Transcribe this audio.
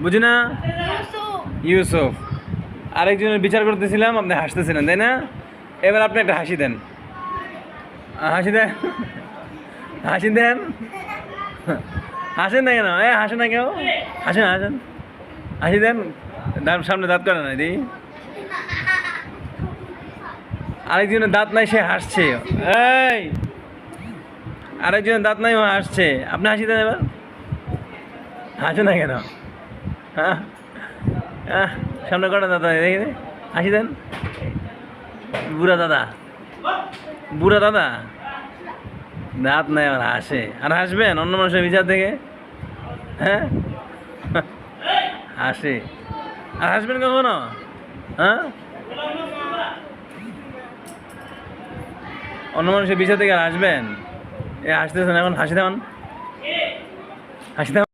বুঝি না? ইউসুফ। আরেকজনের বিচার করতেছিলাম, আপনি হাসতেছিলেন, তাই না? এবার আপনি একটা হাসি দেন। হাসি দেন, হাসি দেন। হাসেন না কেন? হাসেন না কেউ? হাসেন, হাসেন, হাসি দেন। সামনে দাঁত করে না দি। আরেকজনের দাঁত নাই, সে হাসছে। এই, আরেকজনের দাঁত নাই, ও হাসছে। আপনি হাসি দেন এবার। হাসে না কেন? হ্যাঁ, সামনে কটা দাদা দেখি, হাসি দেন। বুড়া দাদা, বুড়া দাদা, দাঁত নাই আর হাসে। আর হাসবেন অন্য মানুষের বিচার থেকে? হ্যাঁ, হাসে। আর হাসবেন কখনো? হ্যাঁ, অন্য মানুষের বিচার থেকে আর হাসবেন? হাসতেছেন এখন, হাসি দেন, হাসি দেন।